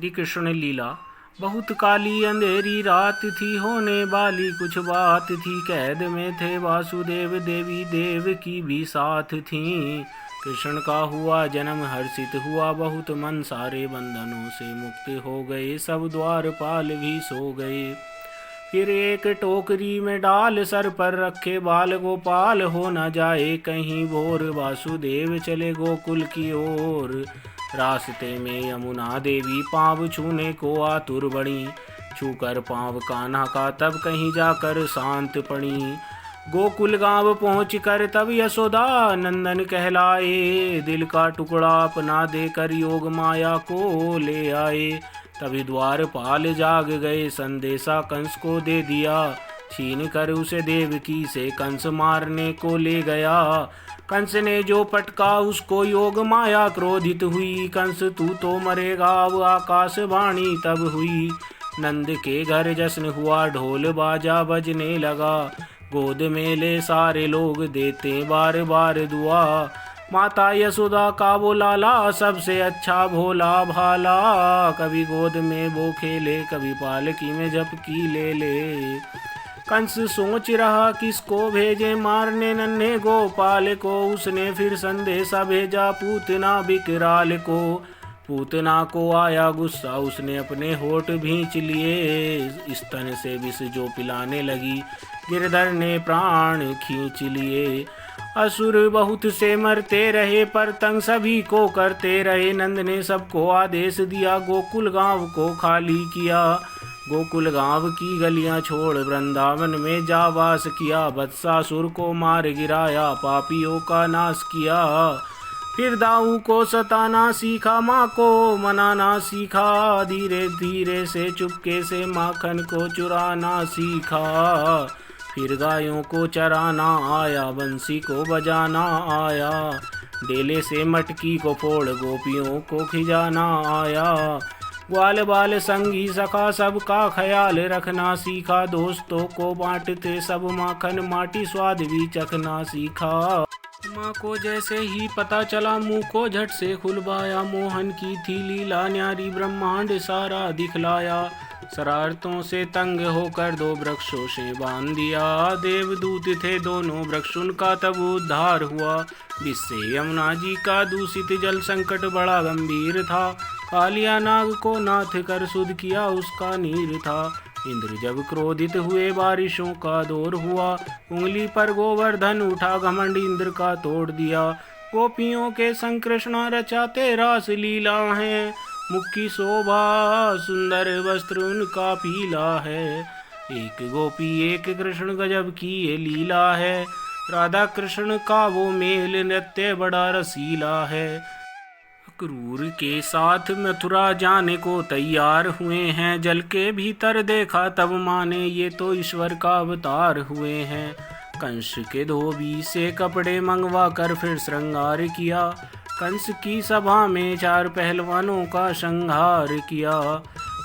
श्री कृष्ण लीला। बहुत काली अंधेरी रात थी, होने वाली कुछ बात थी। कैद में थे वासुदेव, देवी देव की भी साथ थी। कृष्ण का हुआ जन्म हर्षित हुआ बहुत मन, सारे बंधनों से मुक्त हो गए, सब द्वारपाल भी सो गए। फिर एक टोकरी में डाल सर पर रखे बाल, गोपाल हो न जाए कहीं भोर। वासुदेव चले गोकुल की ओर, रास्ते में यमुना देवी पाँव छूने को आतुर बड़ी। छूकर पाँव कान्हा का तब कहीं जाकर शांत पड़ी। गोकुल गांव पहुँच कर तब यशोदा नंदन कहलाए, दिल का टुकड़ा अपना देकर योग माया को ले आए। तभी द्वारपाल जाग गए, संदेशा कंस को दे दिया। छीन कर उसे देवकी से कंस मारने को ले गया। कंस ने जो पटका उसको योग माया क्रोधित हुई। कंस तू तो मरेगा, अब आकाशवाणी तब हुई। नंद के घर जश्न हुआ, ढोल बाजा बजने लगा। गोद में ले सारे लोग देते बार बार दुआ। माता यशोदा का वो लाला सबसे अच्छा भोला भाला। कभी गोद में वो खेले, कभी पालकी में झपकी ले ले। कंस सोच रहा किसको भेजे मारने नन्हे गोपाल को। उसने फिर संदेशा भेजा पूतना विकराल को। पूतना को आया गुस्सा, उसने अपने होठ भींच लिए। स्तन से विष जो पिलाने लगी, गिरधर ने प्राण खींच लिए। असुर बहुत से मरते रहे, पर तंग सभी को करते रहे। नंद ने सबको आदेश दिया, गोकुल गांव को खाली किया। गोकुल गांव की गलियां छोड़ वृंदावन में जा वास किया। वत्सासुर को मार गिराया, पापियों का नाश किया। फिर दाऊ को सताना सीखा, माँ को मनाना सीखा। धीरे धीरे से चुपके से माखन को चुराना सीखा। फिर गायों को चराना आया, बंसी को बजाना आया। डेले से मटकी को फोड़ गोपियों को खिजाना आया। ग्वाल बाल संगी सखा सबका ख्याल रखना सीखा। दोस्तों को बांटते सब माखन, माटी स्वाद भी चखना सीखा। माँ को जैसे ही पता चला, मुंह को झट से खुलवाया। मोहन की थी लीला न्यारी, ब्रह्मांड सारा दिखलाया। शरारतों से तंग होकर दो वृक्षों से बांध दिया। देवदूत थे दोनों वृक्ष, उनका तब उद्धार हुआ। जिससे यमुना जी का दूषित जल संकट बड़ा गंभीर था। कालिया नाग को नाथ कर शुद्ध किया, उसका नीर था। इंद्र जब क्रोधित हुए, बारिशों का दौर हुआ। उंगली पर गोवर्धन उठा, घमंड इंद्र का तोड़ दिया। गोपियों के संग कृष्णा रचाते रास लीला है। मुख की शोभा सुंदर वस्त्र उनका पीला है। एक गोपी एक कृष्ण गजब की ये लीला है। राधा कृष्ण का वो मेल नृत्य बड़ा रसीला है। अक्रूर के साथ मथुरा जाने को तैयार हुए हैं। जल के भीतर देखा तब माने, ये तो ईश्वर का अवतार हुए हैं। कंस के धोबी से कपड़े मंगवा कर फिर श्रृंगार किया। कंस की सभा में 4 पहलवानों का संहार किया।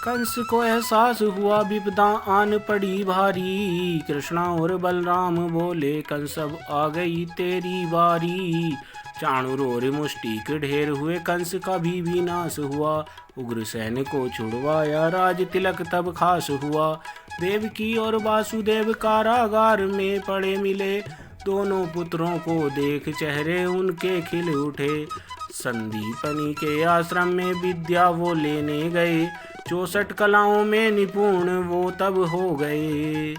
कंस को एहसास हुआ विपदा आन पड़ी भारी। कृष्णा और बलराम बोले, कंस अब आ गई तेरी बारी। चाणूर और मुष्टिक ढेर हुए, कंस का भी विनाश हुआ। उग्रसेन को छुड़वाया, राज तिलक तब खास हुआ। देवकी और वासुदेव कारागार में पड़े मिले। दोनों पुत्रों को देख चेहरे उनके खिल उठे। संदीपनी के आश्रम में विद्या वो लेने गए। 64 कलाओं में निपुण वो तब हो गए।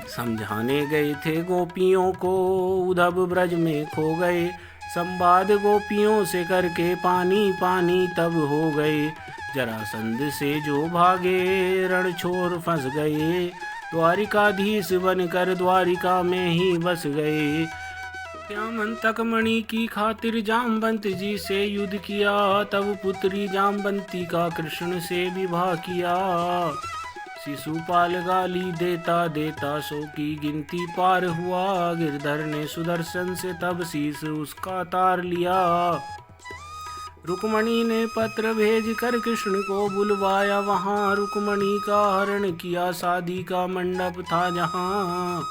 समझाने गए थे गोपियों को, उद्धव ब्रज में खो गए। संवाद गोपियों से करके पानी पानी तब हो गए। जरासंध से जो भागे, रण छोर फंस गए। द्वारिकाधीश बनकर द्वारिका में ही बस गए। श्यामंतक मणि की खातिर जामवंत जी से युद्ध किया। तब पुत्री जामवंती का कृष्ण से विवाह किया। शिशुपाल गाली देता देता 100 की गिनती पार हुआ। गिरधर ने सुदर्शन से तब शीश उसका तार लिया। रुक्मणी ने पत्र भेज कर कृष्ण को बुलवाया वहाँ। रुक्मणी का हरण किया, शादी का मंडप था जहाँ।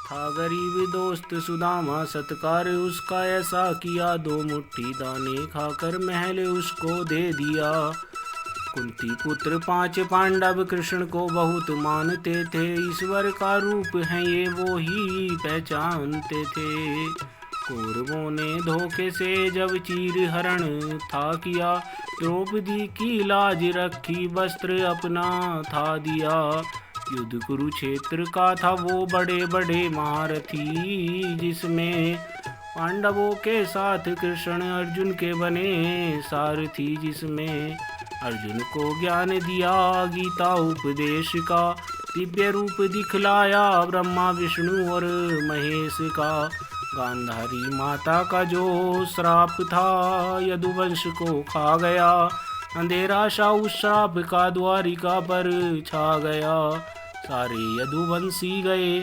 था गरीब दोस्त सुदामा, सत्कार उसका ऐसा किया। 2 मुट्ठी दाने खाकर महल उसको दे दिया। कुंती पुत्र 5 पांडव कृष्ण को बहुत मानते थे। ईश्वर का रूप है ये वो ही पहचानते थे। कौरवों ने धोखे से जब चीर हरण था किया, द्रौपदी की लाज रखी वस्त्र अपना था दिया। युद्ध कुरुक्षेत्र का था वो बड़े बड़े महारथी, जिसमें पांडवों के साथ कृष्ण अर्जुन के बने सारथी। जिसमें अर्जुन को ज्ञान दिया गीता उपदेश का, दिव्य रूप दिखलाया ब्रह्मा विष्णु और महेश का। गांधारी माता का जो श्राप था यदुवंश को खा गया, अंधेरा सा उस श्राप का द्वारिका पर छा गया। सारे यदुवंशी गए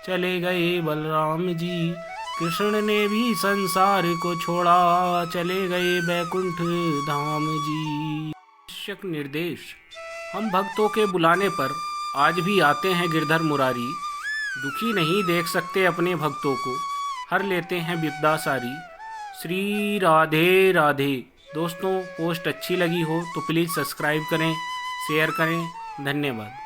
चले गए बलराम जी, कृष्ण ने भी संसार को छोड़ा चले गए बैकुंठ धाम जी। आवश्यक निर्देश: हम भक्तों के बुलाने पर आज भी आते हैं गिरधर मुरारी। दुखी नहीं देख सकते अपने भक्तों को, हर लेते हैं विपदा सारी। श्री राधे राधे। दोस्तों, पोस्ट अच्छी लगी हो तो प्लीज़ सब्सक्राइब करें, शेयर करें। धन्यवाद।